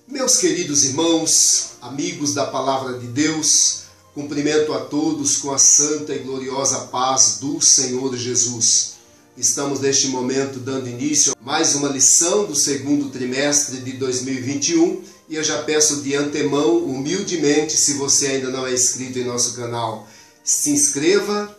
Meus queridos irmãos, amigos da Palavra de Deus, cumprimento a todos com a santa e gloriosa paz do Senhor Jesus. Estamos neste momento dando início a mais uma lição do segundo trimestre de 2021 e eu já peço de antemão, humildemente, se você ainda não é inscrito em nosso canal, se inscreva.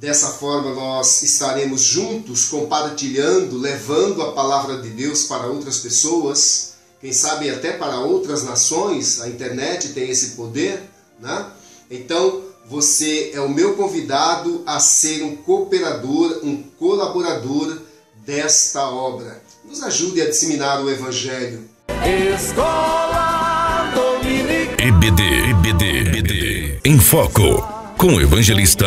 Dessa forma nós estaremos juntos compartilhando, levando a Palavra de Deus para outras pessoas, quem sabe até para outras nações. A internet tem esse poder, né? Então, você é o meu convidado a ser um cooperador, um colaborador desta obra. Nos ajude a disseminar o Evangelho. Escola Dominical. EBD em Foco, com o evangelista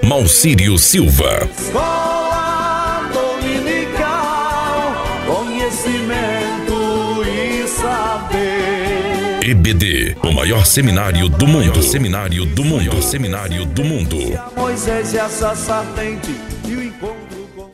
Malcírio Silva. Escola Dominical, conhecimento e saber. EBD, o maior seminário do mundo. Seminário do mundo. Moisés e a sarça ardente e o encontro com...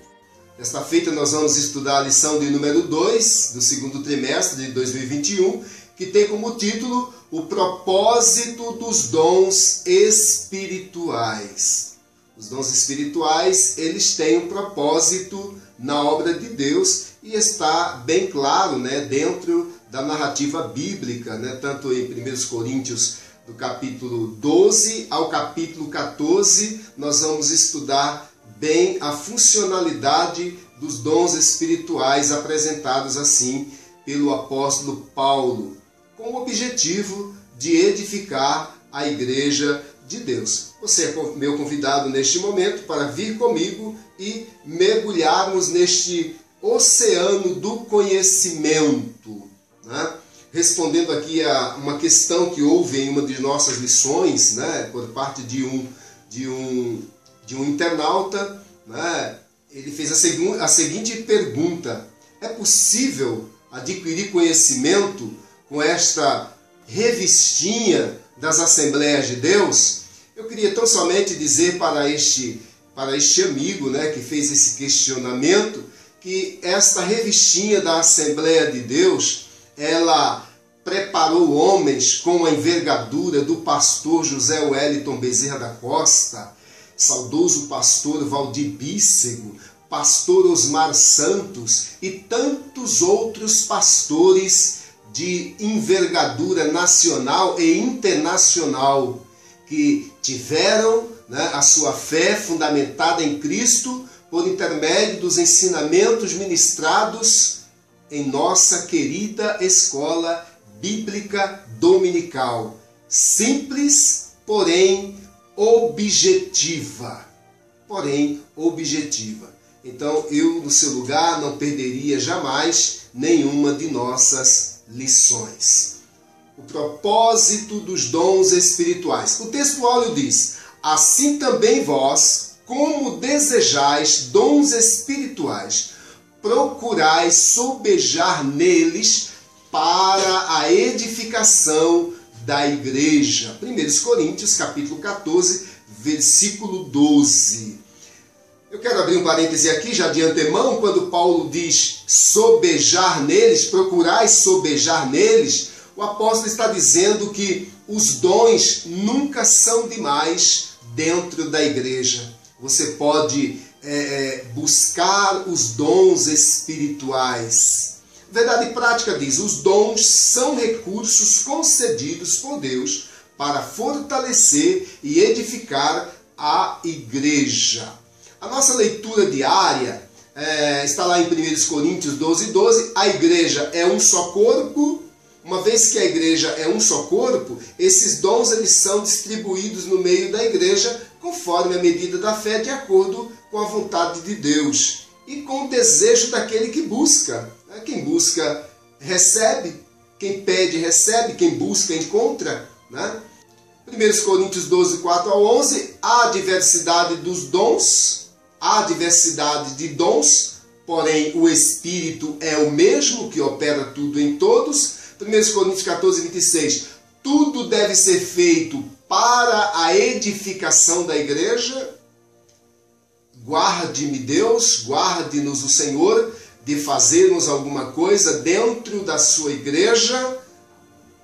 Desta feita nós vamos estudar a lição de número 2 do segundo trimestre de 2021, que tem como título o propósito dos dons espirituais. Os dons espirituais, eles têm um propósito na obra de Deus e está bem claro, né, dentro da narrativa bíblica, né, tanto em 1 Coríntios, do capítulo 12 ao capítulo 14, nós vamos estudar bem a funcionalidade dos dons espirituais apresentados assim pelo apóstolo Paulo, com o objetivo de edificar a igreja de Deus. Você é meu convidado neste momento para vir comigo e mergulharmos neste oceano do conhecimento, né? Respondendo aqui a uma questão que houve em uma de nossas lições, né, por parte de um internauta, né? Ele fez a seguinte pergunta: é possível adquirir conhecimento com esta revistinha das Assembleias de Deus? Eu queria tão somente dizer para este amigo, né, que fez esse questionamento, que esta revistinha da Assembleia de Deus, ela preparou homens com a envergadura do pastor José Wellington Bezerra da Costa, saudoso pastor Valdir Bícego, pastor Osmar Santos e tantos outros pastores de envergadura nacional e internacional que tiveram, né, a sua fé fundamentada em Cristo por intermédio dos ensinamentos ministrados em nossa querida escola bíblica dominical. Simples, porém objetiva. Então, eu, no seu lugar, não perderia jamais nenhuma de nossas lições. O propósito dos dons espirituais. O texto áureo diz: assim também vós, como desejais dons espirituais, procurais sobejar neles para a edificação da igreja. 1 Coríntios, capítulo 14, versículo 12. Eu quero abrir um parêntese aqui, já de antemão, quando Paulo diz sobejar neles, procurais sobejar neles, o apóstolo está dizendo que os dons nunca são demais dentro da igreja. Você pode buscar os dons espirituais. Verdade prática diz: os dons são recursos concedidos por Deus para fortalecer e edificar a igreja. A nossa leitura diária está lá em 1 Coríntios 12:12. A igreja é um só corpo. Uma vez que a igreja é um só corpo, esses dons eles são distribuídos no meio da igreja conforme a medida da fé, de acordo com a vontade de Deus e com o desejo daquele que busca. Quem busca, recebe. Quem pede, recebe. Quem busca, encontra, né? 1 Coríntios 12, 4 ao 11. Há diversidade dos dons, há diversidade de dons, porém o Espírito é o mesmo que opera tudo em todos. 1 Coríntios 14, 26. Tudo deve ser feito para a edificação da igreja. Guarde-me Deus, guarde-nos o Senhor. de fazermos alguma coisa dentro da sua igreja,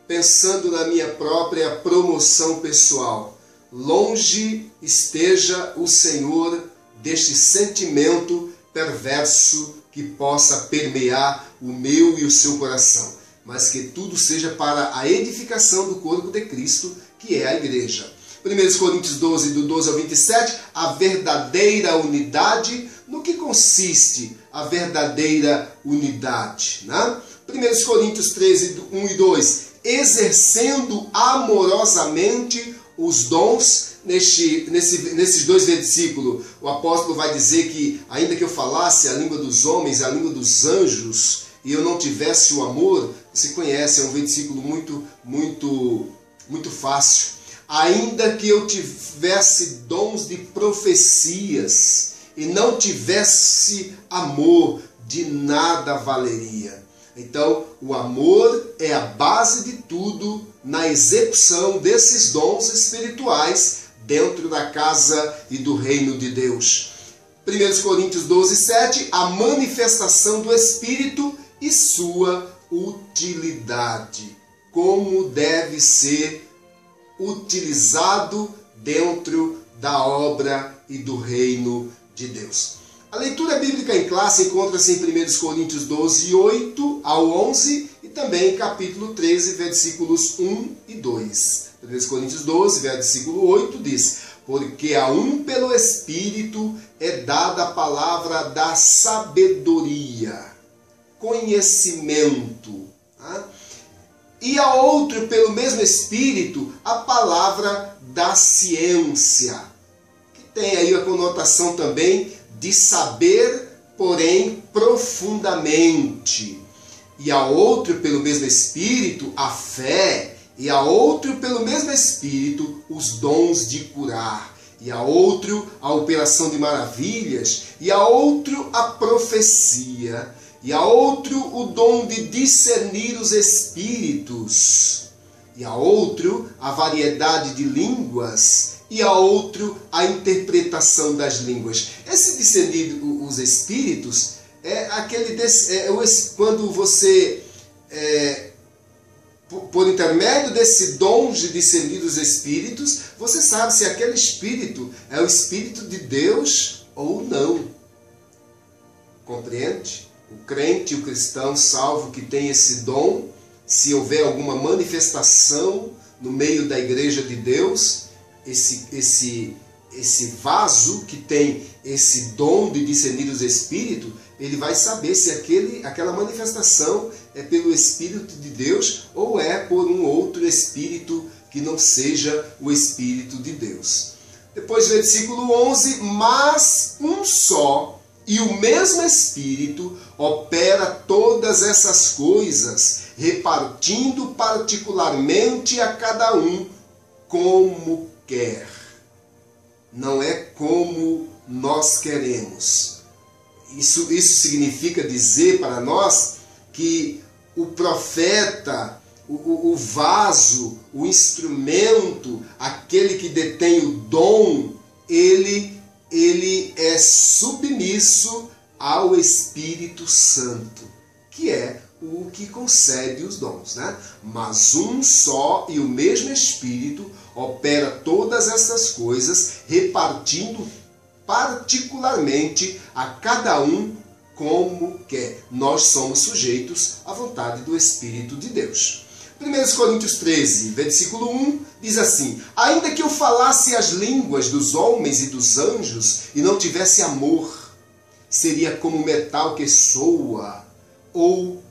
pensando na minha própria promoção pessoal. Longe esteja o Senhor deste sentimento perverso que possa permear o meu e o seu coração, mas que tudo seja para a edificação do corpo de Cristo, que é a igreja. 1 Coríntios 12, do 12 ao 27, a verdadeira unidade. No que consiste a verdadeira unidade? Né? 1 Coríntios 13, 1 e 2, exercendo amorosamente os dons. Nesses dois versículos, o apóstolo vai dizer que, ainda que eu falasse a língua dos homens, a língua dos anjos, e eu não tivesse o amor, você conhece, é um versículo muito fácil. Ainda que eu tivesse dons de profecias e não tivesse amor, de nada valeria. Então, o amor é a base de tudo na execução desses dons espirituais dentro da casa e do reino de Deus. 1 Coríntios 12, 7, a manifestação do Espírito e sua utilidade. Como deve ser utilizado dentro da obra e do reino de Deus. A leitura bíblica em classe encontra-se em 1 Coríntios 12, 8 ao 11 e também capítulo 13, versículos 1 e 2. 1 Coríntios 12, versículo 8 diz: porque a um pelo Espírito é dada a palavra da sabedoria, conhecimento, tá? E a outro pelo mesmo Espírito a palavra da ciência, que tem aí a conotação também de saber, porém profundamente. E a outro pelo mesmo Espírito a fé, e a outro pelo mesmo Espírito os dons de curar, e a outro a operação de maravilhas, e a outro a profecia, e a outro o dom de discernir os espíritos, e a outro a variedade de línguas, e a outro a interpretação das línguas. Esse discernir os espíritos é quando você, por intermédio desse dom de discernir os espíritos, você sabe se aquele espírito é o Espírito de Deus ou não. Compreende? O crente, o cristão salvo que tem esse dom, se houver alguma manifestação no meio da igreja de Deus, esse vaso que tem esse dom de discernir os espíritos, ele vai saber se aquela manifestação é pelo Espírito de Deus ou é por um outro espírito que não seja o Espírito de Deus. Depois, versículo 11, mas um só e o mesmo Espírito opera todas essas coisas, repartindo particularmente a cada um como quer. Não é como nós queremos. Isso significa dizer para nós que o profeta, o vaso, o instrumento, aquele que detém o dom, ele é submisso ao Espírito Santo, que é o que concede os dons, né? Mas um só e o mesmo Espírito opera todas essas coisas, repartindo particularmente a cada um como quer. Nós somos sujeitos à vontade do Espírito de Deus. 1 Coríntios 13, versículo 1, diz assim: ainda que eu falasse as línguas dos homens e dos anjos e não tivesse amor, seria como metal que soa, ou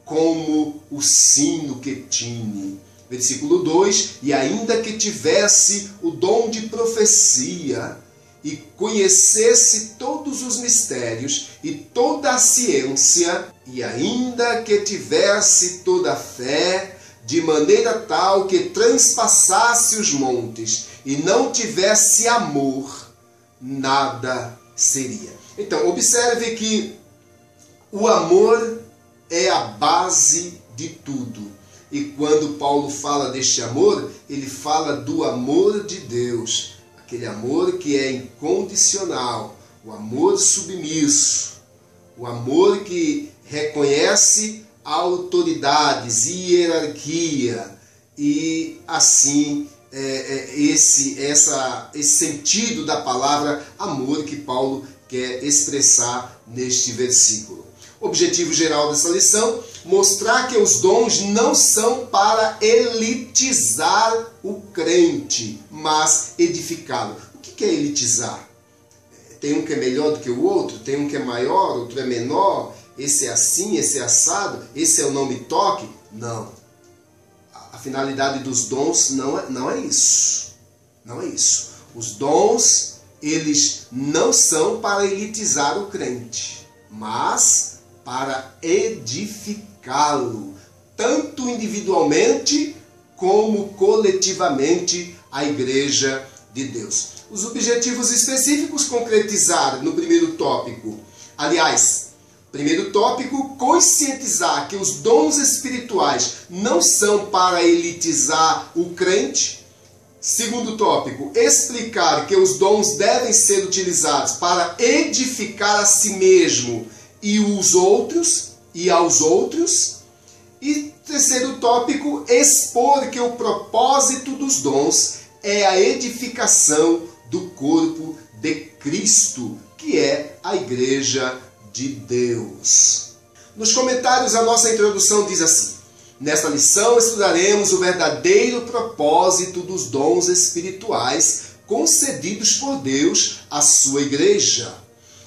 como o sino que tine. Versículo 2, e ainda que tivesse o dom de profecia, e conhecesse todos os mistérios e toda a ciência, e ainda que tivesse toda a fé, de maneira tal que transpassasse os montes, e não tivesse amor, nada seria. Então, observe que o amor é a base de tudo. E quando Paulo fala deste amor, ele fala do amor de Deus. Aquele amor que é incondicional, o amor submisso, O amor que reconhece autoridades e hierarquia. E assim, esse sentido da palavra amor que Paulo quer expressar neste versículo. Objetivo geral dessa lição: mostrar que os dons não são para elitizar o crente, mas edificá-lo. O que é elitizar? Tem um que é melhor do que o outro, tem um que é maior, outro é menor, esse é assim, esse é assado, esse é o não me toque? Não. A finalidade dos dons não é isso. Não é isso. Os dons, eles não são para elitizar o crente, mas para edificá-lo, tanto individualmente como coletivamente, a igreja de Deus. Os objetivos específicos concretizar no primeiro tópico. Aliás, primeiro tópico, conscientizar que os dons espirituais não são para elitizar o crente. Segundo tópico, explicar que os dons devem ser utilizados para edificar a si mesmo e os outros e aos outros. E terceiro tópico, expor que o propósito dos dons é a edificação do corpo de Cristo, que é a igreja de Deus. Nos comentários, a nossa introdução diz assim: nesta lição estudaremos o verdadeiro propósito dos dons espirituais concedidos por Deus à sua igreja.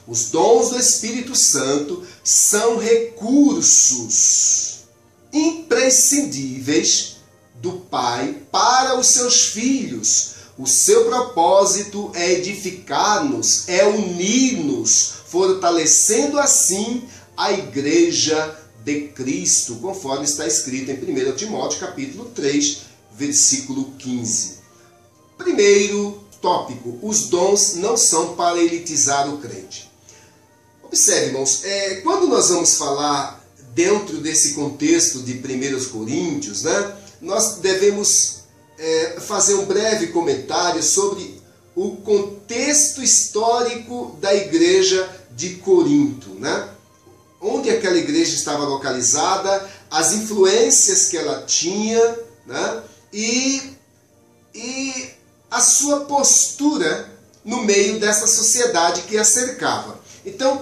Os dons do Espírito Santo são recursos imprescindíveis do Pai para os seus filhos. O seu propósito é edificar-nos, é unir-nos, fortalecendo assim a igreja de Cristo, conforme está escrito em 1 Timóteo capítulo 3, versículo 15. Primeiro tópico: os dons não são para elitizar o crente. Observe, irmãos, quando nós vamos falar dentro desse contexto de 1 Coríntios, né, nós devemos fazer um breve comentário sobre o contexto histórico da igreja de Corinto, né? Onde aquela igreja estava localizada, as influências que ela tinha, né? E a sua postura no meio dessa sociedade que a cercava. Então,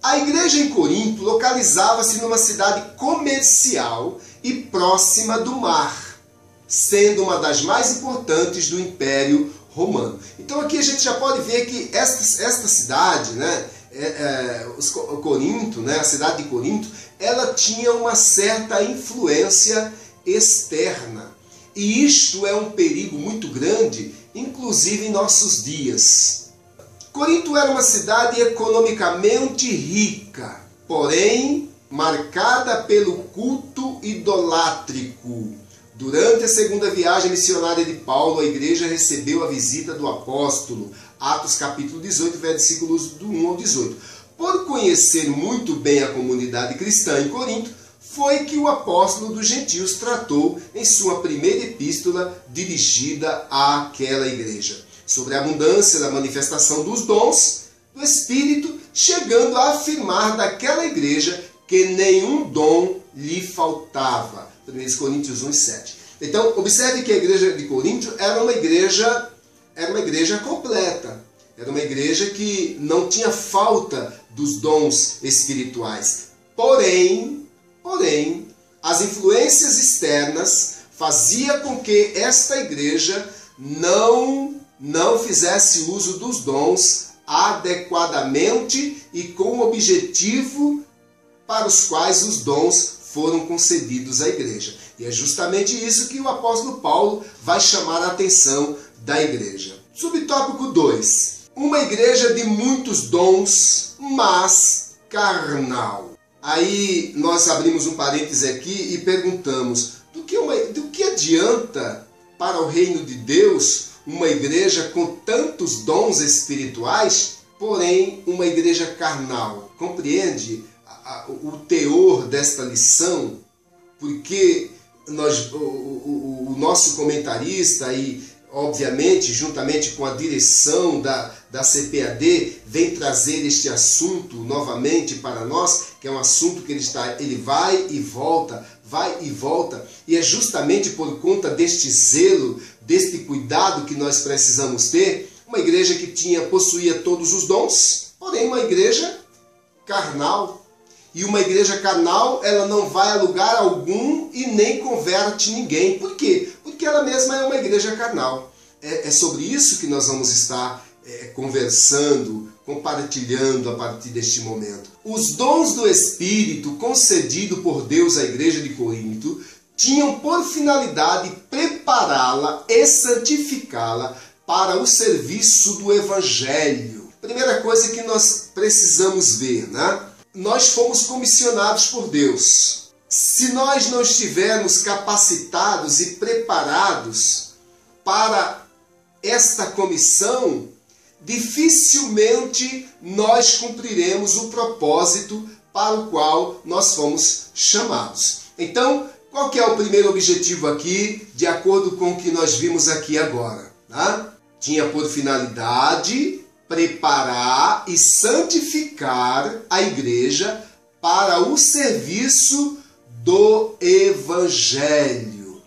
a igreja em Corinto localizava-se numa cidade comercial e próxima do mar, sendo uma das mais importantes do Império Romano. Então aqui a gente já pode ver que esta cidade, né, Corinto, né, a cidade de Corinto, ela tinha uma certa influência externa. E isto é um perigo muito grande, inclusive em nossos dias. Corinto era uma cidade economicamente rica, porém marcada pelo culto idolátrico. Durante a segunda viagem missionária de Paulo, a igreja recebeu a visita do apóstolo, Atos capítulo 18, versículos do 1 ao 18. Por conhecer muito bem a comunidade cristã em Corinto, foi que o apóstolo dos gentios tratou em sua primeira epístola dirigida àquela igreja, sobre a abundância da manifestação dos dons do Espírito, chegando a afirmar daquela igreja que nenhum dom lhe faltava. 1 Coríntios 1:7. Então, observe que a igreja de Corinto era uma igreja completa. Era uma igreja que não tinha falta dos dons espirituais. Porém, as influências externas faziam com que esta igreja não fizesse uso dos dons adequadamente e com o objetivo para os quais os dons foram concedidos à igreja. E é justamente isso que o apóstolo Paulo vai chamar a atenção da igreja. Subtópico 2. Uma igreja de muitos dons, mas carnal. Aí nós abrimos um parêntese aqui e perguntamos: do que adianta para o reino de Deus uma igreja com tantos dons espirituais, porém uma igreja carnal? Compreende o teor desta lição? Porque o nosso comentarista e obviamente, juntamente com a direção da CPAD, vem trazer este assunto novamente para nós, que é um assunto que ele vai e volta, e é justamente por conta deste zelo, deste cuidado que nós precisamos ter, uma igreja que possuía todos os dons, porém uma igreja carnal. E uma igreja carnal, ela não vai a lugar algum e nem converte ninguém. Por quê? Porque ela mesma é uma igreja carnal. É sobre isso que nós vamos estar conversando, compartilhando a partir deste momento. Os dons do Espírito concedido por Deus à igreja de Corinto tinham por finalidade prepará-la e santificá-la para o serviço do Evangelho. Primeira coisa que nós precisamos ver, né? Nós fomos comissionados por Deus. Se nós não estivermos capacitados e preparados para esta comissão, dificilmente nós cumpriremos o propósito para o qual nós fomos chamados. Então, qual que é o primeiro objetivo aqui, de acordo com o que nós vimos aqui agora? Tá? Tinha por finalidade preparar e santificar a igreja para o serviço do Evangelho.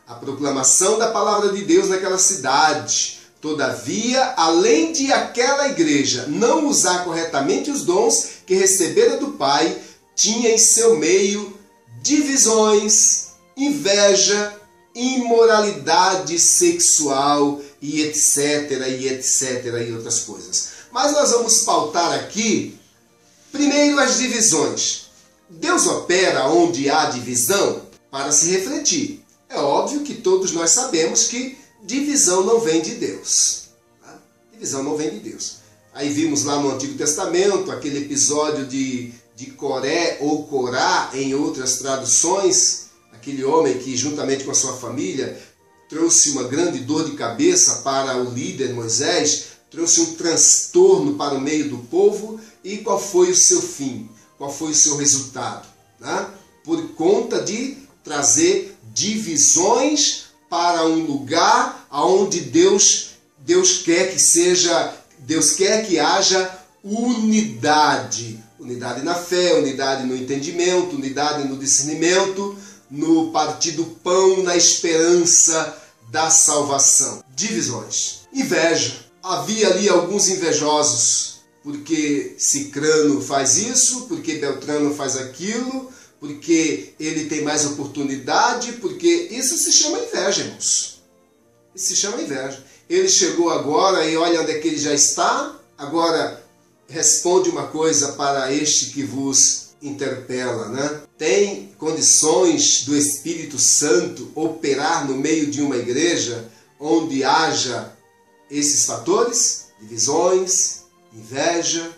A proclamação da palavra de Deus naquela cidade. Todavia, além de aquela igreja não usar corretamente os dons que recebera do Pai, tinha em seu meio divisões, inveja, imoralidade sexual e etc, e outras coisas. Mas nós vamos pautar aqui, primeiro, as divisões. Deus opera onde há divisão para se refletir. É óbvio que todos nós sabemos que divisão não vem de Deus. Tá? Divisão não vem de Deus. Aí vimos lá no Antigo Testamento aquele episódio de Coré ou Corá em outras traduções, aquele homem que juntamente com a sua família trouxe uma grande dor de cabeça para o líder Moisés, trouxe um transtorno para o meio do povo. E qual foi o seu fim? Qual foi o seu resultado? Né? Por conta de trazer divisões para um lugar onde Deus quer que haja unidade. Unidade na fé, unidade no entendimento, unidade no discernimento, no partir do pão, na esperança da salvação. Divisões. Inveja. Havia ali alguns invejosos, porque Cicrano faz isso, porque Beltrano faz aquilo, porque ele tem mais oportunidade, porque isso se chama inveja, irmãos. Isso se chama inveja. Ele chegou agora e olha onde é que ele já está. Agora responde uma coisa para este que vos interpela, né? Tem condições do Espírito Santo operar no meio de uma igreja onde haja esses fatores? Divisões, inveja,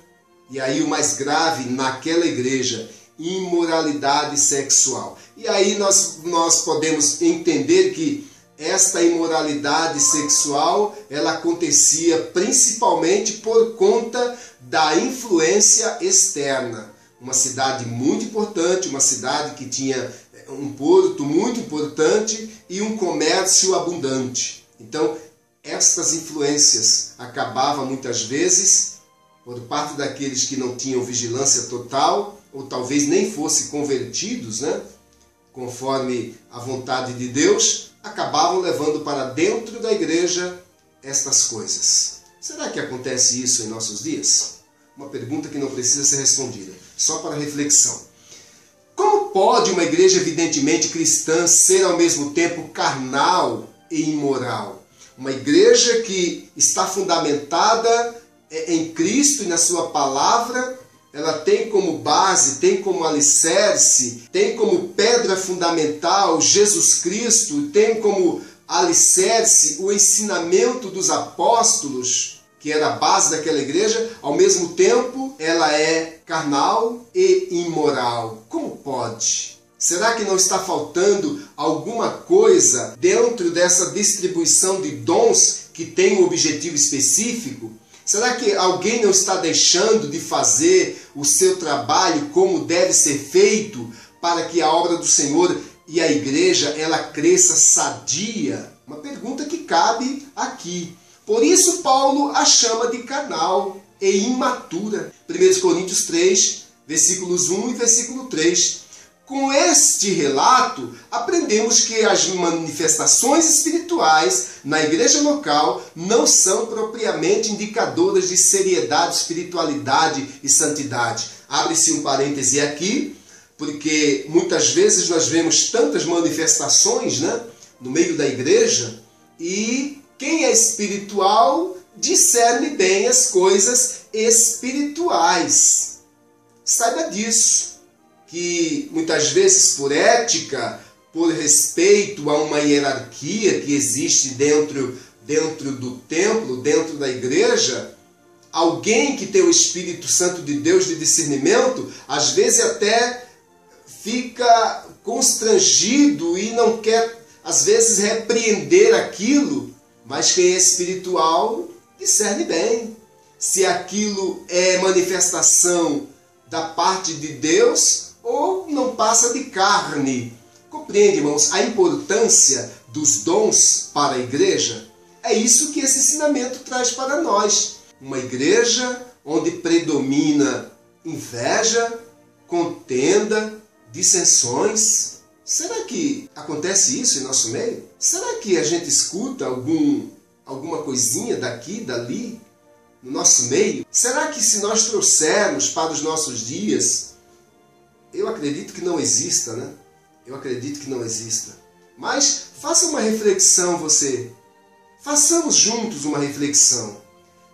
e aí o mais grave naquela igreja, imoralidade sexual. E aí nós podemos entender que esta imoralidade sexual, ela acontecia principalmente por conta da influência externa. Uma cidade muito importante, uma cidade que tinha um porto muito importante e um comércio abundante. Então, estas influências acabavam muitas vezes, por parte daqueles que não tinham vigilância total, ou talvez nem fossem convertidos, né, conforme a vontade de Deus, acabavam levando para dentro da igreja estas coisas. Será que acontece isso em nossos dias? Uma pergunta que não precisa ser respondida, só para reflexão. Como pode uma igreja evidentemente cristã ser ao mesmo tempo carnal e imoral? Uma igreja que está fundamentada em Cristo e na sua palavra, ela tem como base, tem como alicerce, tem como pedra fundamental Jesus Cristo, tem como alicerce o ensinamento dos apóstolos, que era a base daquela igreja. Ao mesmo tempo, ela é carnal e imoral. Como pode? Será que não está faltando alguma coisa dentro dessa distribuição de dons que tem um objetivo específico? Será que alguém não está deixando de fazer o seu trabalho como deve ser feito para que a obra do Senhor e a igreja ela cresça sadia? Uma pergunta que cabe aqui. Por isso Paulo a chama de carnal e imatura. 1 Coríntios 3, versículos 1 e versículo 3. Com este relato, aprendemos que as manifestações espirituais na igreja local não são propriamente indicadoras de seriedade, espiritualidade e santidade. Abre-se um parêntese aqui, porque muitas vezes nós vemos tantas manifestações, né, no meio da igreja, e quem é espiritual discerne bem as coisas espirituais. Saiba disso, que muitas vezes por ética, por respeito a uma hierarquia que existe dentro do templo, dentro da igreja, alguém que tem o Espírito Santo de Deus de discernimento, às vezes até fica constrangido e não quer, às vezes, repreender aquilo, mas quem é espiritual discerne bem se aquilo é manifestação da parte de Deus ou não passa de carne. Compreende, irmãos, a importância dos dons para a igreja? É isso que esse ensinamento traz para nós. Uma igreja onde predomina inveja, contenda, dissensões. Será que acontece isso em nosso meio? Será que a gente escuta alguma coisinha daqui, dali, no nosso meio? Será que se nós trouxermos para os nossos dias, eu acredito que não exista, né? Eu acredito que não exista. Mas faça uma reflexão você. Façamos juntos uma reflexão.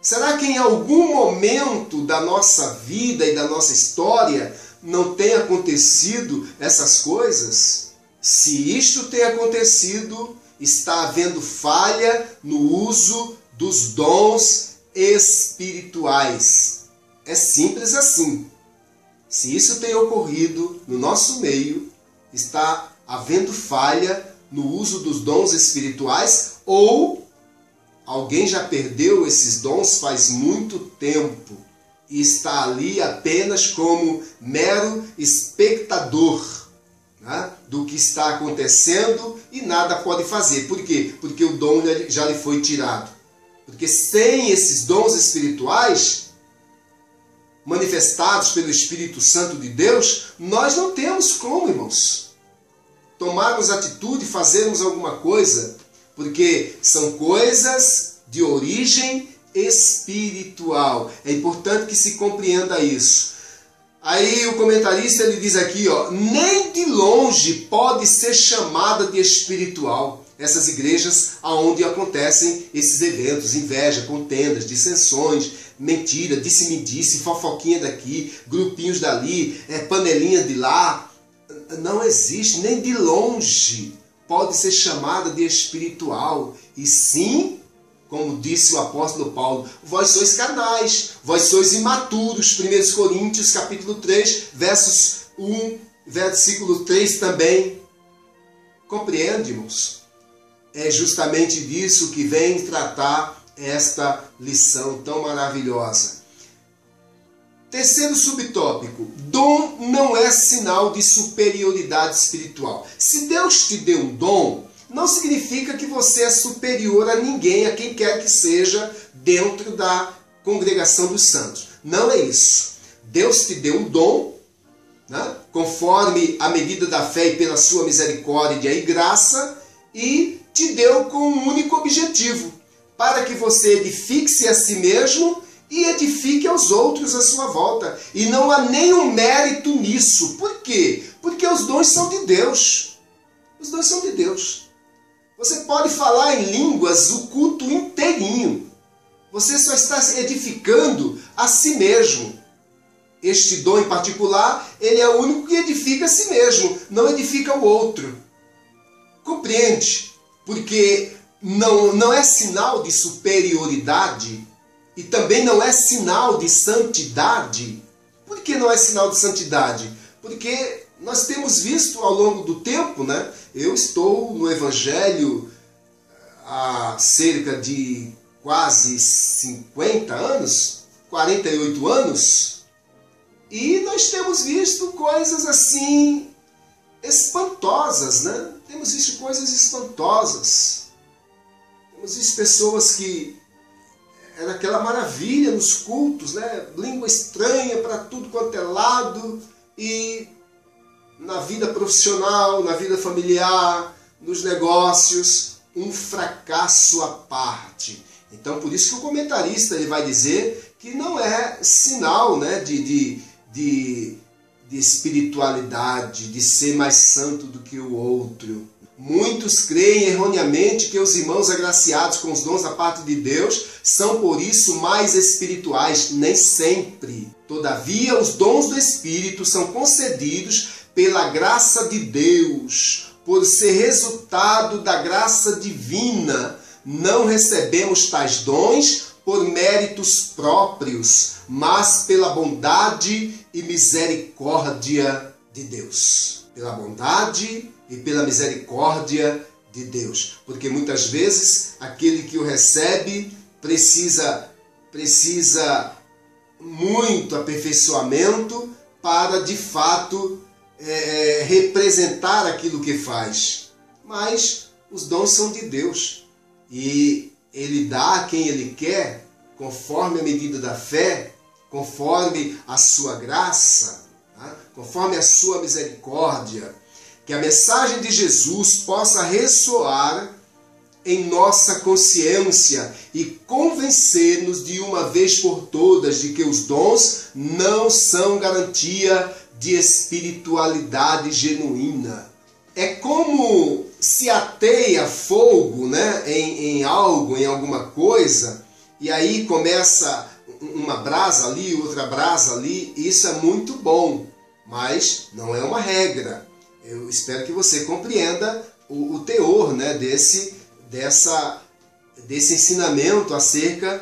Será que em algum momento da nossa vida e da nossa história não tem acontecido essas coisas? Se isto tem acontecido, está havendo falha no uso dos dons espirituais. É simples assim. Se isso tem ocorrido no nosso meio, está havendo falha no uso dos dons espirituais ou alguém já perdeu esses dons faz muito tempo e está ali apenas como mero espectador, né, do que está acontecendo e nada pode fazer. Por quê? Porque o dom já lhe foi tirado. Porque sem esses dons espirituais manifestados pelo Espírito Santo de Deus, nós não temos como, irmãos, tomarmos atitude, fazermos alguma coisa, porque são coisas de origem espiritual. É importante que se compreenda isso. Aí o comentarista ele diz aqui, ó, nem de longe pode ser chamada de espiritual essas igrejas aonde acontecem esses eventos, inveja, contendas, dissensões, mentira, disse-me-disse, fofoquinha daqui, grupinhos dali, panelinha de lá. Não existe, nem de longe pode ser chamada de espiritual. E sim, como disse o apóstolo Paulo, vós sois carnais, vós sois imaturos. 1 Coríntios capítulo 3, versos 1, versículo 3 também. Compreende, irmãos? É justamente disso que vem tratar esta lição tão maravilhosa. Terceiro subtópico, dom não é sinal de superioridade espiritual. Se Deus te deu um dom, não significa que você é superior a ninguém, a quem quer que seja dentro da congregação dos santos. Não é isso. Deus te deu um dom, né, conforme a medida da fé e pela sua misericórdia e graça, e te deu com um único objetivo, para que você edifique-se a si mesmo e edifique aos outros à sua volta. E não há nenhum mérito nisso. Por quê? Porque os dons são de Deus. Os dons são de Deus. Você pode falar em línguas o culto inteirinho. Você só está edificando a si mesmo. Este dom em particular, ele é o único que edifica a si mesmo, não edifica o outro. Compreende? Porque não é sinal de superioridade e também não é sinal de santidade. Por que não é sinal de santidade? Porque nós temos visto ao longo do tempo, né? Eu estou no Evangelho há cerca de quase 50 anos, 48 anos, e nós temos visto coisas assim espantosas, né? Temos visto coisas espantosas. Temos visto pessoas que era aquela maravilha nos cultos, né? Língua estranha para tudo quanto é lado, e na vida profissional, na vida familiar, nos negócios, um fracasso à parte. Então, por isso que o comentarista ele vai dizer que não é sinal, né, de espiritualidade, de ser mais santo do que o outro. Muitos creem erroneamente que os irmãos agraciados com os dons da parte de Deus são por isso mais espirituais. Nem sempre. Todavia, os dons do Espírito são concedidos pela graça de Deus, por ser resultado da graça divina. Não recebemos tais dons por méritos próprios, mas pela bondade e misericórdia de Deus. Pela bondade e pela misericórdia de Deus. Porque muitas vezes aquele que o recebe precisa muito aperfeiçoamento para de fato representar aquilo que faz. Mas os dons são de Deus. E Ele dá a quem Ele quer, conforme a medida da fé, conforme a sua graça, tá? Conforme a sua misericórdia. Que a mensagem de Jesus possa ressoar em nossa consciência e convencer-nos de uma vez por todas de que os dons não são garantia de espiritualidade genuína. É como se ateia fogo, né, em algo, em alguma coisa, e aí começa uma brasa ali, outra brasa ali. Isso é muito bom, mas não é uma regra. Eu espero que você compreenda o teor, né, desse ensinamento acerca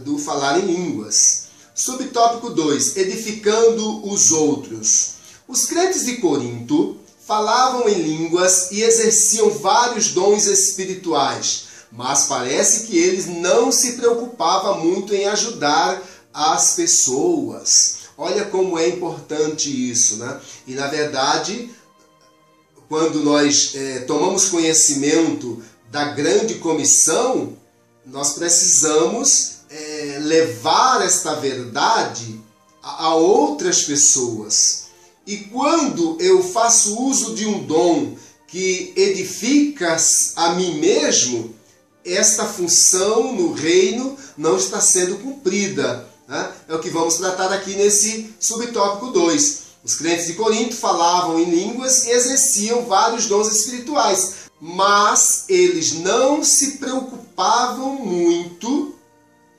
do falar em línguas. Subtópico 2. Edificando os outros. Os crentes de Corinto falavam em línguas e exerciam vários dons espirituais, mas parece que eles não se preocupavam muito em ajudar as pessoas. Olha como é importante isso, né? E na verdade, quando nós tomamos conhecimento da grande comissão, nós precisamos levar esta verdade a outras pessoas. E quando eu faço uso de um dom que edifica a mim mesmo, esta função no reino não está sendo cumprida, né? É o que vamos tratar aqui nesse subtópico 2. Os crentes de Corinto falavam em línguas e exerciam vários dons espirituais, mas eles não se preocupavam muito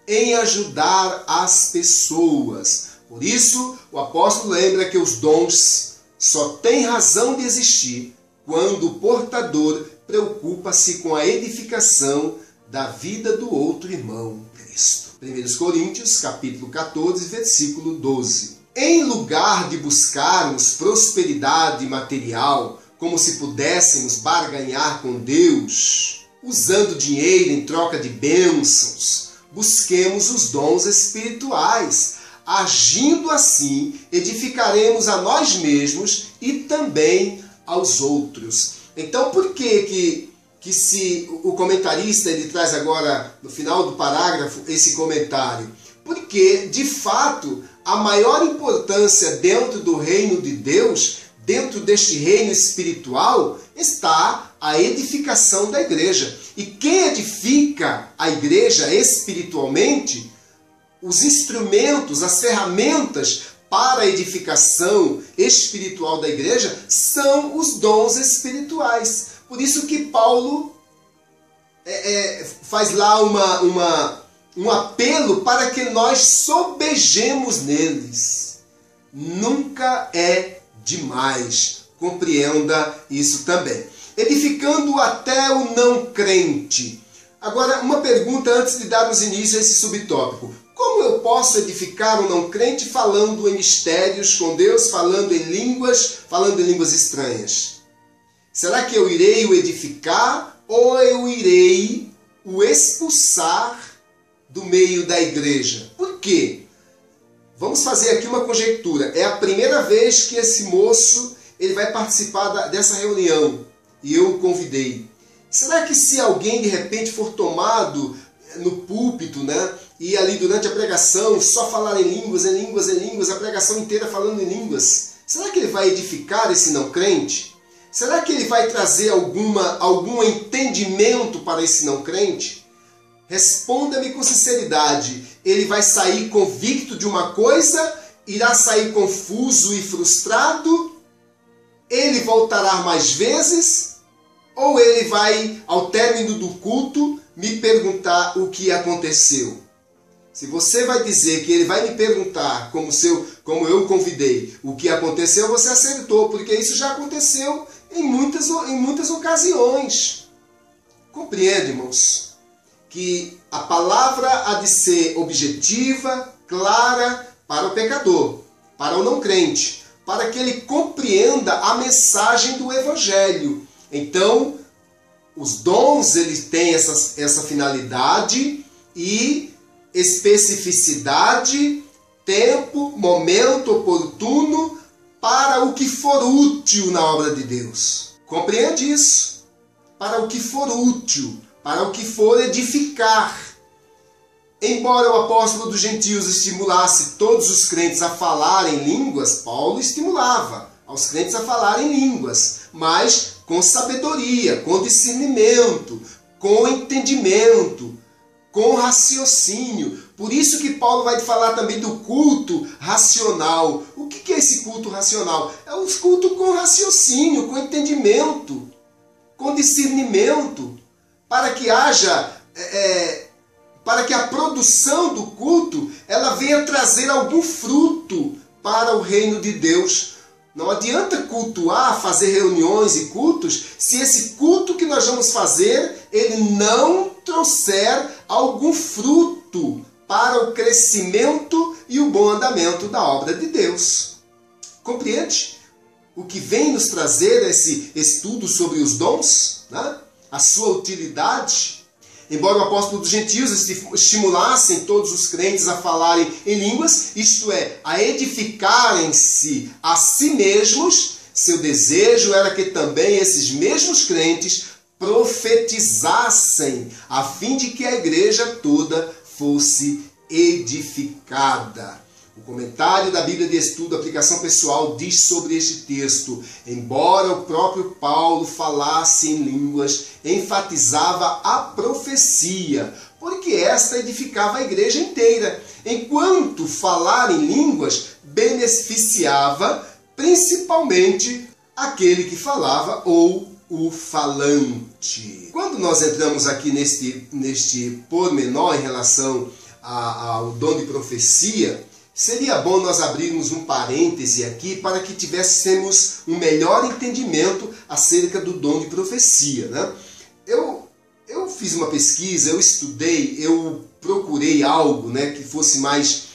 em ajudar as pessoas. Por isso, o apóstolo lembra que os dons só têm razão de existir quando o portador preocupa-se com a edificação da vida do outro irmão, Cristo. 1 Coríntios, capítulo 14, versículo 12. Em lugar de buscarmos prosperidade material, como se pudéssemos barganhar com Deus, usando dinheiro em troca de bênçãos, busquemos os dons espirituais. Agindo assim, edificaremos a nós mesmos e também aos outros. Então, por que se o comentarista ele traz agora, no final do parágrafo, esse comentário? Porque, de fato, a maior importância dentro do reino de Deus, dentro deste reino espiritual, está a edificação da igreja. E quem edifica a igreja espiritualmente, os instrumentos, as ferramentas para a edificação espiritual da igreja são os dons espirituais. Por isso que Paulo faz lá um apelo para que nós sobejemos neles. Nunca é demais. Compreenda isso também. Edificando até o não crente. Agora, uma pergunta antes de darmos início a esse subtópico. Como eu posso edificar um não crente falando em mistérios com Deus, falando em línguas estranhas? Será que eu irei o edificar ou eu irei o expulsar do meio da igreja? Por quê? Vamos fazer aqui uma conjectura. É a primeira vez que esse moço ele vai participar dessa reunião e eu o convidei. Será que se alguém de repente for tomado no púlpito, né, e ali durante a pregação só falar em línguas, a pregação inteira falando em línguas, será que ele vai edificar esse não crente? Será que ele vai trazer algum entendimento para esse não crente? Responda-me com sinceridade. Ele vai sair convicto de uma coisa, irá sair confuso e frustrado? Ele voltará mais vezes? Ou ele vai, ao término do culto, me perguntar o que aconteceu? Se você vai dizer que ele vai me perguntar, como eu o convidei, o que aconteceu, você acertou, porque isso já aconteceu em muitas ocasiões. Compreende, irmãos, que a palavra há de ser objetiva, clara para o pecador, para o não crente, para que ele compreenda a mensagem do Evangelho. Então, os dons eles têm essa finalidade e especificidade, tempo, momento oportuno para o que for útil na obra de Deus. Compreende isso? Para o que for útil, para o que for edificar. Embora o apóstolo dos gentios estimulasse todos os crentes a falarem línguas, Paulo estimulava aos crentes a falarem línguas, mas com sabedoria, com discernimento, com entendimento, com raciocínio. Por isso que Paulo vai falar também do culto racional. O que é esse culto racional? É o culto com raciocínio, com entendimento, com discernimento, para que para que a produção do culto ela venha trazer algum fruto para o reino de Deus. Não adianta cultuar, fazer reuniões e cultos, se esse culto que nós vamos fazer, ele não trouxer algum fruto para o crescimento e o bom andamento da obra de Deus. Compreende? O que vem nos trazer esse estudo sobre os dons, né? A sua utilidade. Embora o apóstolo dos gentios estimulassem todos os crentes a falarem em línguas, isto é, a edificarem-se a si mesmos, seu desejo era que também esses mesmos crentes profetizassem, a fim de que a igreja toda fosse edificada. O comentário da Bíblia de Estudo, aplicação pessoal, diz sobre este texto: embora o próprio Paulo falasse em línguas, enfatizava a profecia, porque esta edificava a igreja inteira, enquanto falar em línguas beneficiava principalmente aquele que falava ou o falante. Quando nós entramos aqui neste pormenor em relação ao dom de profecia, seria bom nós abrirmos um parêntese aqui para que tivéssemos um melhor entendimento acerca do dom de profecia, né? Eu fiz uma pesquisa, eu estudei, eu procurei algo, né, que fosse mais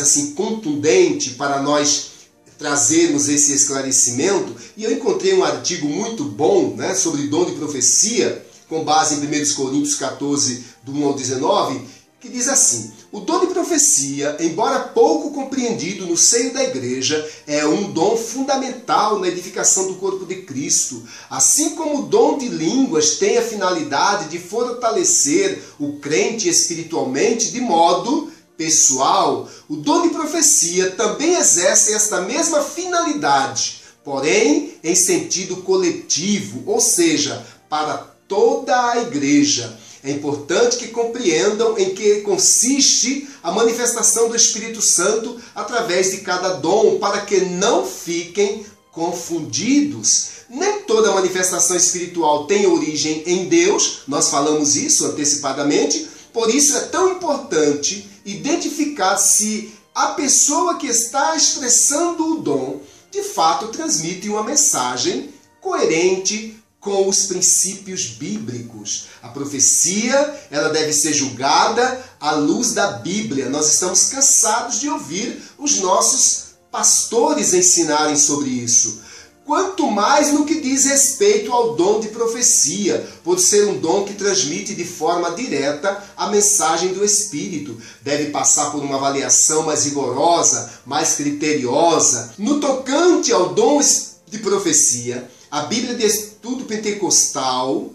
assim contundente para nós trazermos esse esclarecimento, e eu encontrei um artigo muito bom, né, sobre dom de profecia, com base em 1 Coríntios 14, do 1 ao 19, que diz assim: o dom de profecia, embora pouco compreendido no seio da igreja, é um dom fundamental na edificação do corpo de Cristo. Assim como o dom de línguas tem a finalidade de fortalecer o crente espiritualmente de modo pessoal, o dom de profecia também exerce esta mesma finalidade, porém em sentido coletivo, ou seja, para toda a igreja. É importante que compreendam em que consiste a manifestação do Espírito Santo através de cada dom, para que não fiquem confundidos. Nem toda manifestação espiritual tem origem em Deus, nós falamos isso antecipadamente, por isso é tão importante identificar se a pessoa que está expressando o dom de fato transmite uma mensagem coerente com os princípios bíblicos. A profecia, ela deve ser julgada à luz da Bíblia. Nós estamos cansados de ouvir os nossos pastores ensinarem sobre isso. Quanto mais no que diz respeito ao dom de profecia, por ser um dom que transmite de forma direta a mensagem do Espírito. Deve passar por uma avaliação mais rigorosa, mais criteriosa. No tocante ao dom de profecia, a Bíblia de Estudo Pentecostal,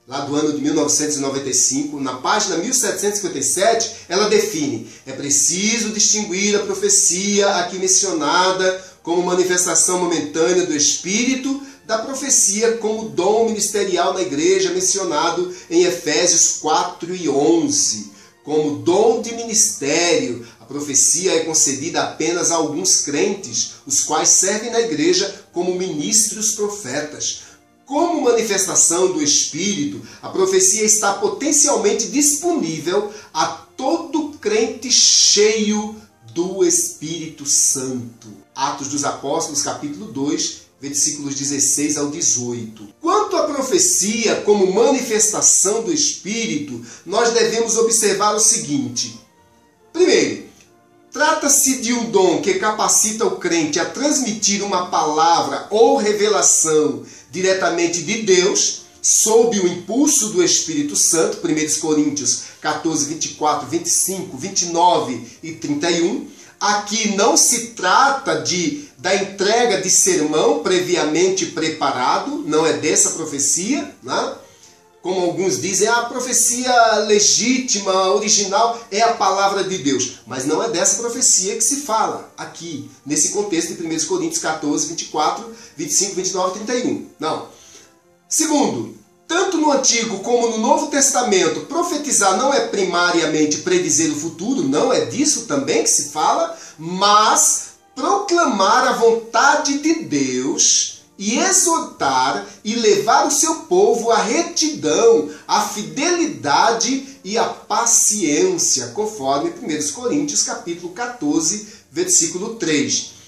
lá do ano de 1995, na página 1757, ela define: é preciso distinguir a profecia aqui mencionada como manifestação momentânea do Espírito da profecia como dom ministerial na igreja, mencionado em Efésios 4:11. Como dom de ministério, a profecia é concedida apenas a alguns crentes, os quais servem na igreja como ministros profetas. Como manifestação do Espírito, a profecia está potencialmente disponível a todo crente cheio do Espírito Santo. Atos dos Apóstolos, capítulo 2, versículos 16 ao 18. Quanto à profecia como manifestação do Espírito, nós devemos observar o seguinte. Primeiro, trata-se de um dom que capacita o crente a transmitir uma palavra ou revelação diretamente de Deus, sob o impulso do Espírito Santo, 1 Coríntios 14, 24, 25, 29 e 31. Aqui não se trata da entrega de sermão previamente preparado, não é dessa profecia, né? Como alguns dizem, a profecia legítima, original, é a palavra de Deus. Mas não é dessa profecia que se fala aqui, nesse contexto de 1 Coríntios 14, 24, 25, 29 e 31. Não. Segundo, tanto no Antigo como no Novo Testamento, profetizar não é primariamente predizer o futuro, não é disso também que se fala, mas proclamar a vontade de Deus e exortar e levar o seu povo à retidão, à fidelidade e à paciência, conforme 1 Coríntios capítulo 14, versículo 3.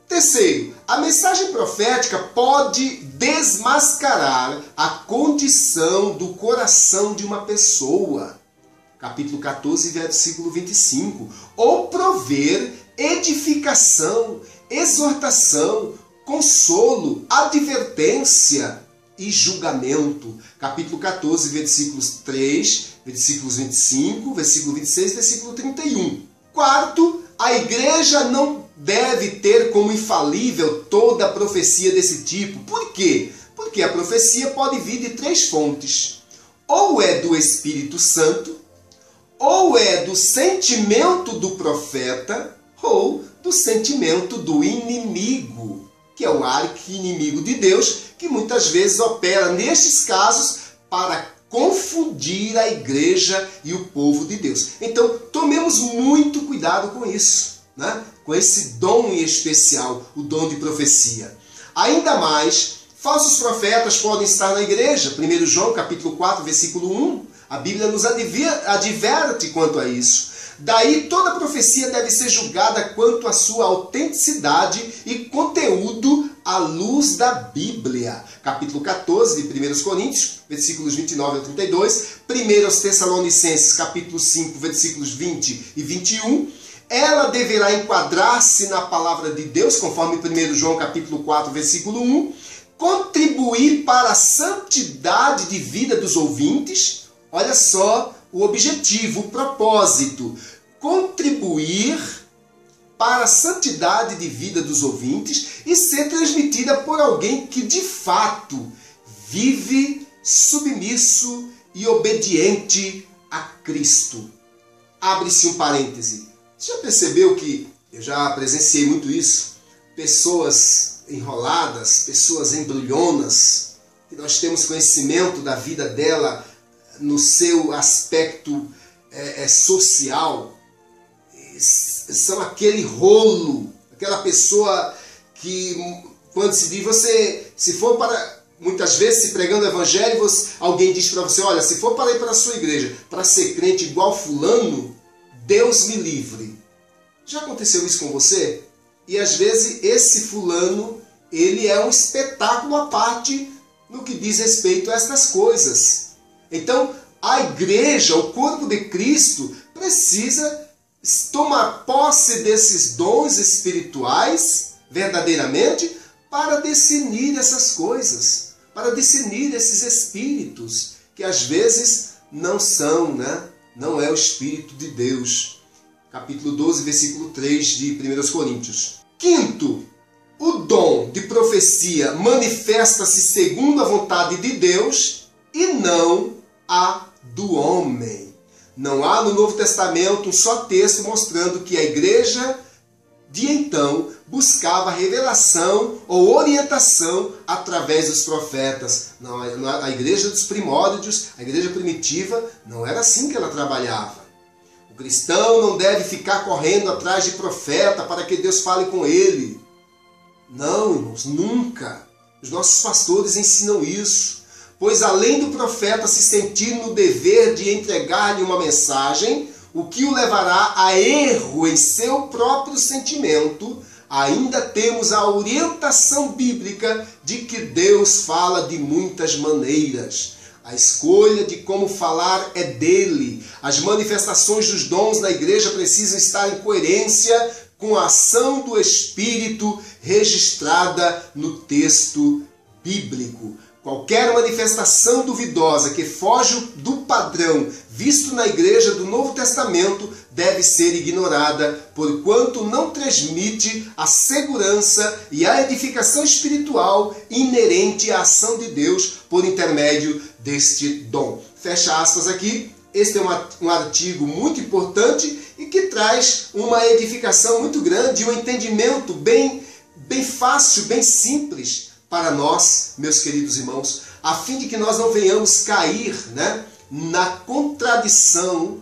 Terceiro, a mensagem profética pode desmascarar a condição do coração de uma pessoa, capítulo 14, versículo 25, ou prover edificação, exortação, consolo, advertência e julgamento. Capítulo 14, versículos 3, versículos 25, versículo 26, versículo 31. Quarto, a igreja não deve ter como infalível toda a profecia desse tipo. Por quê? Porque a profecia pode vir de três fontes. Ou é do Espírito Santo, ou é do sentimento do profeta, ou do sentimento do inimigo, que é o arqui-inimigo de Deus, que muitas vezes opera nestes casos para confundir a igreja e o povo de Deus. Então, tomemos muito cuidado com isso, né? Com esse dom em especial, o dom de profecia. Ainda mais, falsos profetas podem estar na igreja. 1 João capítulo 4, versículo 1, a Bíblia nos adverte quanto a isso. Daí toda profecia deve ser julgada quanto à sua autenticidade e conteúdo à luz da Bíblia. Capítulo 14 de 1 Coríntios, versículos 29 a 32. 1 Tessalonicenses, capítulo 5, versículos 20 e 21. Ela deverá enquadrar-se na palavra de Deus, conforme 1 João capítulo 4, versículo 1. Contribuir para a santidade de vida dos ouvintes. Olha só o objetivo, o propósito. Contribuir para a santidade de vida dos ouvintes e ser transmitida por alguém que de fato vive submisso e obediente a Cristo. Abre-se um parêntese. Você já percebeu que, eu já presenciei muito isso, pessoas enroladas, pessoas embrulhonas, que nós temos conhecimento da vida dela no seu aspecto social, são aquele rolo, aquela pessoa que, quando se diz, você, se for para, muitas vezes, se pregando o evangelho, alguém diz para você, olha, se for para ir para a sua igreja, para ser crente igual fulano, Deus me livre. Já aconteceu isso com você? E às vezes esse fulano, ele é um espetáculo à parte no que diz respeito a estas coisas. Então, a igreja, o corpo de Cristo, precisa tomar posse desses dons espirituais, verdadeiramente, para discernir essas coisas, para discernir esses espíritos, que às vezes não são, né? Não é o Espírito de Deus. Capítulo 12, versículo 3 de 1 Coríntios. Quinto, o dom de profecia manifesta-se segundo a vontade de Deus e não a do homem. Não há no Novo Testamento um só texto mostrando que a igreja de então buscava revelação ou orientação através dos profetas. Não, a igreja dos primórdios, a igreja primitiva, não era assim que ela trabalhava. O cristão não deve ficar correndo atrás de profeta para que Deus fale com ele. Não, irmãos, nunca. Os nossos pastores ensinam isso. Pois além do profeta se sentir no dever de entregar-lhe uma mensagem, o que o levará a erro em seu próprio sentimento, ainda temos a orientação bíblica de que Deus fala de muitas maneiras. A escolha de como falar é dele. As manifestações dos dons na igreja precisam estar em coerência com a ação do Espírito registrada no texto bíblico. Qualquer manifestação duvidosa que foge do padrão visto na igreja do Novo Testamento deve ser ignorada, porquanto não transmite a segurança e a edificação espiritual inerente à ação de Deus por intermédio deste dom. Fecha aspas aqui. Este é um artigo muito importante e que traz uma edificação muito grande, um entendimento bem fácil, bem simples para nós, meus queridos irmãos, a fim de que nós não venhamos cair, na contradição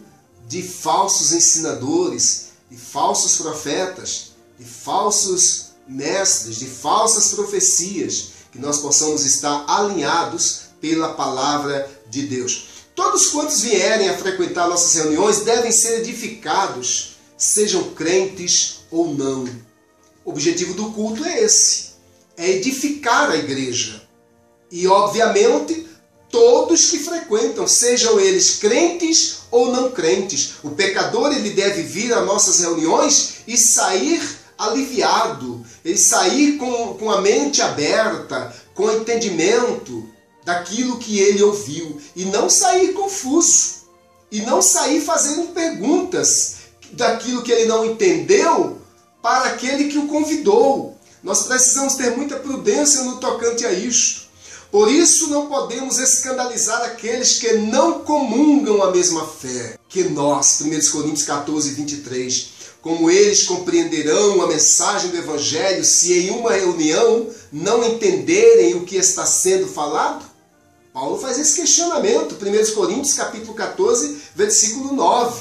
de falsos ensinadores, de falsos profetas, de falsos mestres, de falsas profecias, que nós possamos estar alinhados pela palavra de Deus. Todos quantos vierem a frequentar nossas reuniões devem ser edificados, sejam crentes ou não. O objetivo do culto é esse. É edificar a igreja. E, obviamente, todos que frequentam, sejam eles crentes ou não crentes. O pecador ele deve vir a nossas reuniões e sair aliviado, ele sair com a mente aberta, com entendimento daquilo que ele ouviu. E não sair confuso. E não sair fazendo perguntas daquilo que ele não entendeu para aquele que o convidou. Nós precisamos ter muita prudência no tocante a isto. Por isso não podemos escandalizar aqueles que não comungam a mesma fé que nós. 1 Coríntios 14, 23. Como eles compreenderão a mensagem do Evangelho se em uma reunião não entenderem o que está sendo falado? Paulo faz esse questionamento. 1 Coríntios capítulo 14, versículo 9.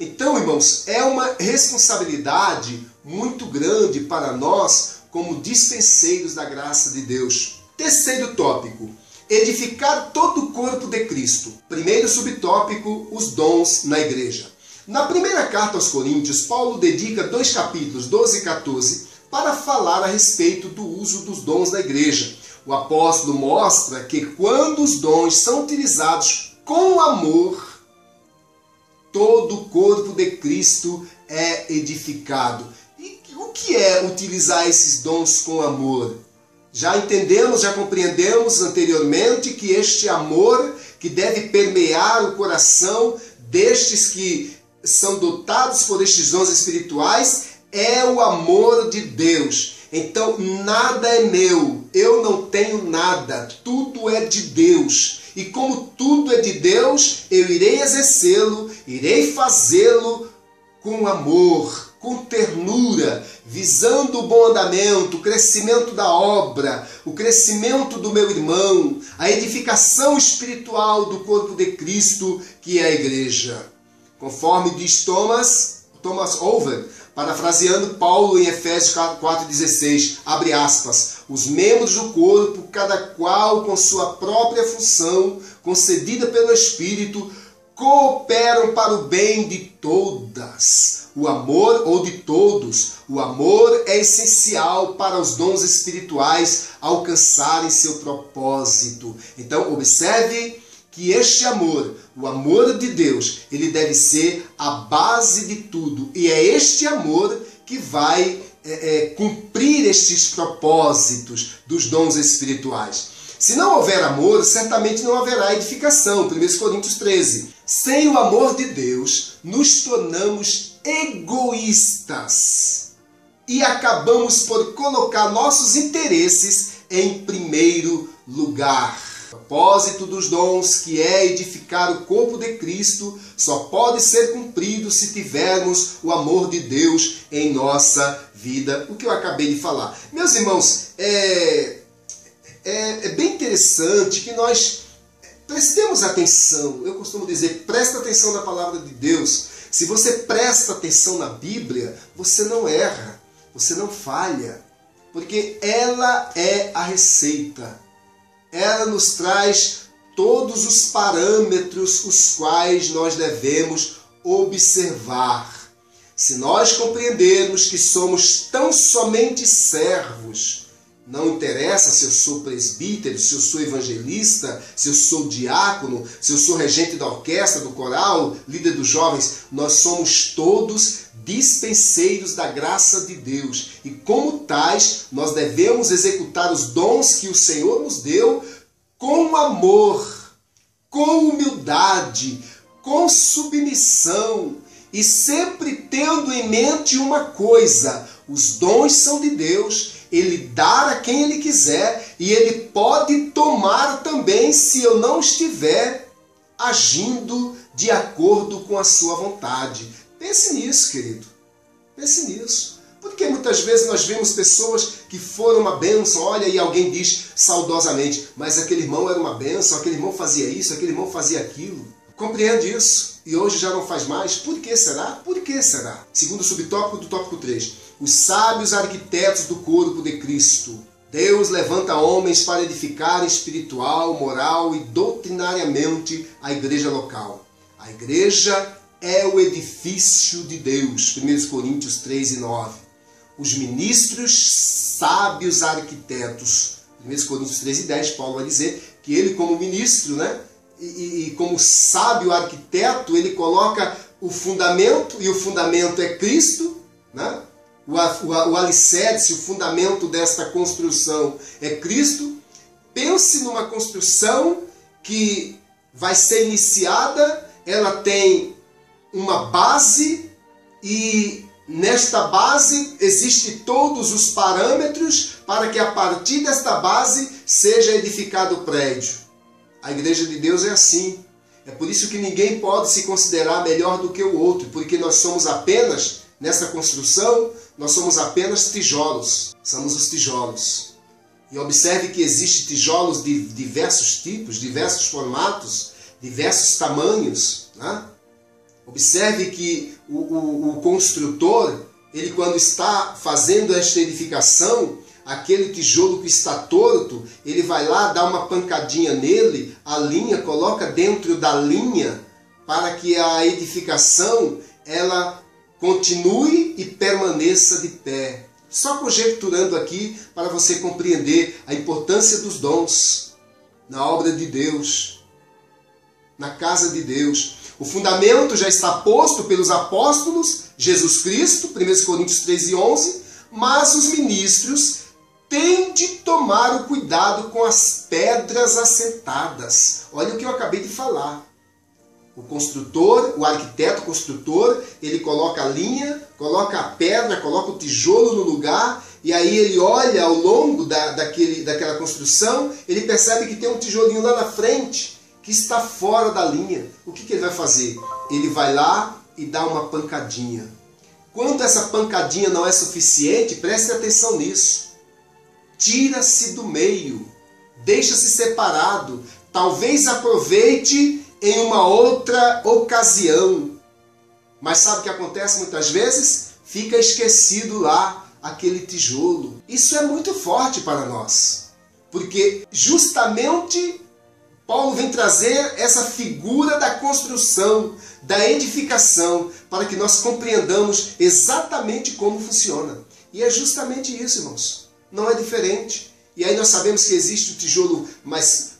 Então, irmãos, é uma responsabilidade muito grande para nós como dispenseiros da graça de Deus. Terceiro tópico, edificar todo o corpo de Cristo. Primeiro subtópico, os dons na igreja. Na primeira carta aos Coríntios, Paulo dedica 2 capítulos, 12 e 14, para falar a respeito do uso dos dons na igreja. O apóstolo mostra que quando os dons são utilizados com amor, todo o corpo de Cristo é edificado. O que é utilizar esses dons com amor? Já entendemos, já compreendemos anteriormente que este amor que deve permear o coração destes que são dotados por estes dons espirituais é o amor de Deus. Então nada é meu, eu não tenho nada, tudo é de Deus. E como tudo é de Deus, eu irei exercê-lo, irei fazê-lo com amor, com ternura, visando o bom andamento, o crescimento da obra, o crescimento do meu irmão, a edificação espiritual do corpo de Cristo, que é a igreja. Conforme diz Thomas Over, parafraseando Paulo em Efésios 4,16, abre aspas, os membros do corpo, cada qual com sua própria função, concedida pelo Espírito, cooperam para o bem de todas. O amor, ou de todos, o amor é essencial para os dons espirituais alcançarem seu propósito. Então, observe que este amor, o amor de Deus, ele deve ser a base de tudo. E é este amor que vai cumprir estes propósitos dos dons espirituais. Se não houver amor, certamente não haverá edificação. 1 Coríntios 13. Sem o amor de Deus, nos tornamos egoístas e acabamos por colocar nossos interesses em primeiro lugar. O propósito dos dons, que é edificar o corpo de Cristo, só pode ser cumprido se tivermos o amor de Deus em nossa vida. O que eu acabei de falar. Meus irmãos, é bem interessante que nós prestemos atenção. Eu costumo dizer, presta atenção na palavra de Deus. Se você presta atenção na Bíblia, você não erra, você não falha, porque ela é a receita. Ela nos traz todos os parâmetros os quais nós devemos observar. Se nós compreendermos que somos tão somente servos, não interessa se eu sou presbítero, se eu sou evangelista, se eu sou diácono, se eu sou regente da orquestra, do coral, líder dos jovens, nós somos todos dispenseiros da graça de Deus. E como tais, nós devemos executar os dons que o Senhor nos deu com amor, com humildade, com submissão e sempre tendo em mente uma coisa: os dons são de Deus, Ele dá a quem Ele quiser e Ele pode tomar também se eu não estiver agindo de acordo com a sua vontade. Pense nisso, querido. Pense nisso. Porque muitas vezes nós vemos pessoas que foram uma bênção, olha, e alguém diz saudosamente, mas aquele irmão era uma bênção, aquele irmão fazia isso, aquele irmão fazia aquilo. Compreende isso? E hoje já não faz mais? Por que será? Por que será? Segundo subtópico do tópico 3. Os sábios arquitetos do corpo de Cristo. Deus levanta homens para edificar espiritual, moral e doutrinariamente a igreja local. A igreja é o edifício de Deus. 1 Coríntios 3 e 9. Os ministros sábios arquitetos. 1 Coríntios 3 e 10, Paulo vai dizer que ele, como ministro, né, e como sábio arquiteto, ele coloca o fundamento, e o fundamento é Cristo, né? O alicerce, o fundamento desta construção é Cristo. Pense numa construção que vai ser iniciada, ela tem uma base e nesta base existem todos os parâmetros para que a partir desta base seja edificado o prédio. A igreja de Deus é assim. É por isso que ninguém pode se considerar melhor do que o outro, porque nós somos apenas, nessa construção, nós somos apenas tijolos. Somos os tijolos. E observe que existem tijolos de diversos tipos, diversos formatos, diversos tamanhos, né? Observe que o construtor, ele quando está fazendo esta edificação, aquele tijolo que está torto, ele vai lá, dá uma pancadinha nele, a linha, coloca dentro da linha, para que a edificação, ela continue e permaneça de pé. Só conjecturando aqui para você compreender a importância dos dons na obra de Deus, na casa de Deus. O fundamento já está posto pelos apóstolos, Jesus Cristo, 1 Coríntios 3 e 11, mas os ministros têm de tomar o cuidado com as pedras assentadas. Olha o que eu acabei de falar. O construtor, o arquiteto construtor, ele coloca a linha, coloca a pedra, coloca o tijolo no lugar, e aí ele olha ao longo daquela construção, ele percebe que tem um tijolinho lá na frente, que está fora da linha. O que ele vai fazer? Ele vai lá e dá uma pancadinha. Quando essa pancadinha não é suficiente, preste atenção nisso. Tira-se do meio, deixa-se separado, talvez aproveite em uma outra ocasião. Mas sabe o que acontece muitas vezes? Fica esquecido lá aquele tijolo. Isso é muito forte para nós, porque justamente Paulo vem trazer essa figura da construção, da edificação, para que nós compreendamos exatamente como funciona. E é justamente isso, irmãos. Não é diferente. E aí nós sabemos que existe o tijolo mais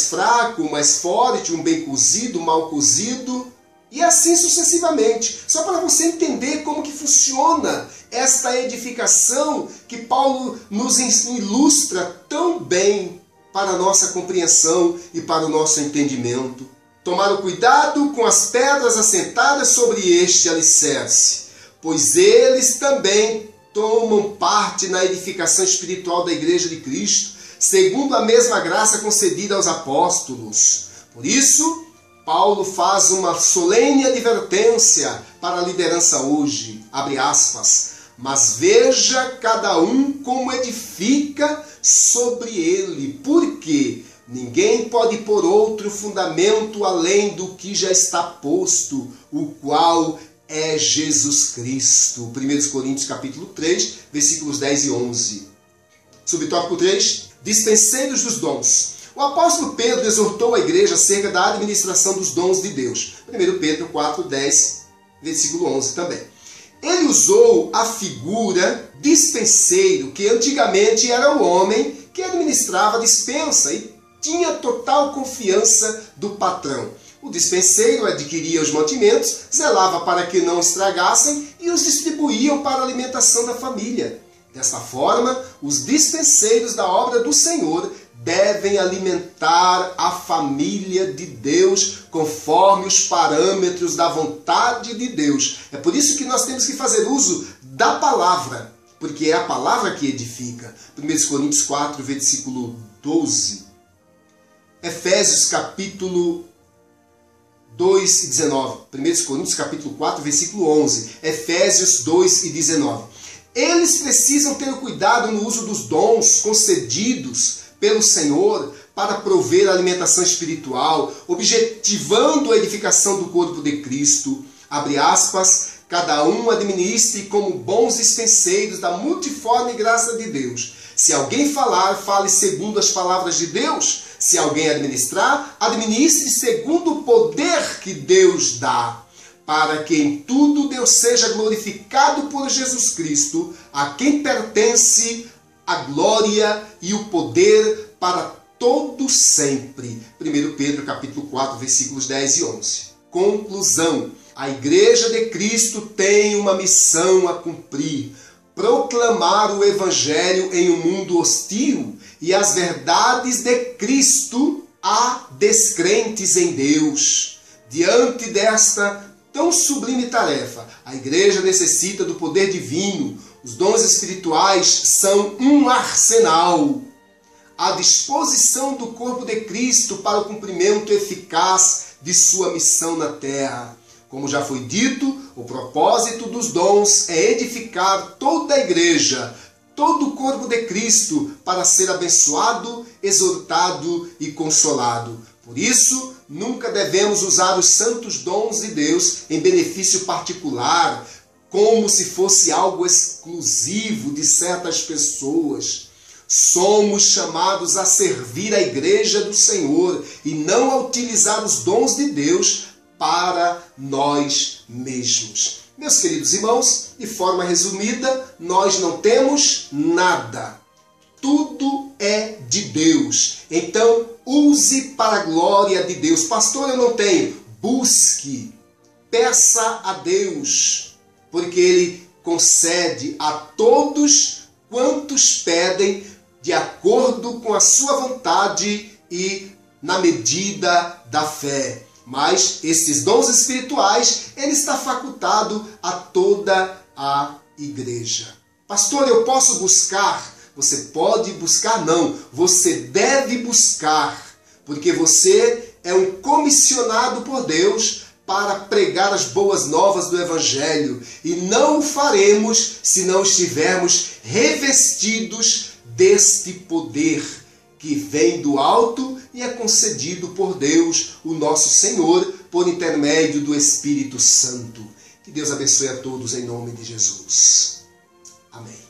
fraco, mais forte, um bem cozido, mal cozido, e assim sucessivamente. Só para você entender como que funciona esta edificação que Paulo nos ilustra tão bem para a nossa compreensão e para o nosso entendimento. Tomar o cuidado com as pedras assentadas sobre este alicerce, pois eles também tomam parte na edificação espiritual da Igreja de Cristo, segundo a mesma graça concedida aos apóstolos. Por isso, Paulo faz uma solene advertência para a liderança hoje, abre aspas, mas veja cada um como edifica sobre ele, porque ninguém pode pôr outro fundamento além do que já está posto, o qual é Jesus Cristo. 1 Coríntios capítulo 3, versículos 10 e 11. Subtópico 3, dispenseiros dos dons. O apóstolo Pedro exortou a igreja acerca da administração dos dons de Deus. 1 Pedro 4, 10, versículo 11 também. Ele usou a figura dispenseiro, que antigamente era o homem que administrava a dispensa e tinha total confiança do patrão. O dispenseiro adquiria os mantimentos, zelava para que não estragassem e os distribuíam para a alimentação da família. Desta forma, os dispenseiros da obra do Senhor devem alimentar a família de Deus conforme os parâmetros da vontade de Deus. É por isso que nós temos que fazer uso da palavra, porque é a palavra que edifica. 1 Coríntios 4, versículo 12. Efésios capítulo 2 e 19. 1 Coríntios capítulo 4, versículo 11. Efésios 2 e 19. Eles precisam ter cuidado no uso dos dons concedidos pelo Senhor para prover a alimentação espiritual, objetivando a edificação do corpo de Cristo. Abre aspas, cada um administre como bons dispenseiros da multiforme graça de Deus. Se alguém falar, fale segundo as palavras de Deus. Se alguém administrar, administre segundo o poder que Deus dá, para que em tudo Deus seja glorificado por Jesus Cristo, a quem pertence a glória e o poder para todo sempre. 1 Pedro capítulo 4, versículos 10 e 11. Conclusão. A Igreja de Cristo tem uma missão a cumprir: proclamar o Evangelho em um mundo hostil e as verdades de Cristo a descrentes em Deus. Diante desta tão sublime tarefa, a Igreja necessita do poder divino. Os dons espirituais são um arsenal à disposição do corpo de Cristo para o cumprimento eficaz de sua missão na terra. Como já foi dito, o propósito dos dons é edificar toda a igreja, todo o corpo de Cristo, para ser abençoado, exortado e consolado. Por isso, nunca devemos usar os santos dons de Deus em benefício particular, como se fosse algo exclusivo de certas pessoas. Somos chamados a servir a igreja do Senhor e não a utilizar os dons de Deus para nós mesmos. Meus queridos irmãos, de forma resumida, nós não temos nada. Tudo é de Deus. Então, use para a glória de Deus. Pastor, eu não tenho. Busque. Peça a Deus, porque Ele concede a todos quantos pedem de acordo com a sua vontade e na medida da fé. Mas esses dons espirituais, ele está facultado a toda a igreja. Pastor, eu posso buscar? Você pode buscar? Não. Você deve buscar, porque você é um comissionado por Deus para pregar as boas novas do Evangelho. E não o faremos se não estivermos revestidos deste poder que vem do alto e é concedido por Deus, o nosso Senhor, por intermédio do Espírito Santo. Que Deus abençoe a todos em nome de Jesus. Amém.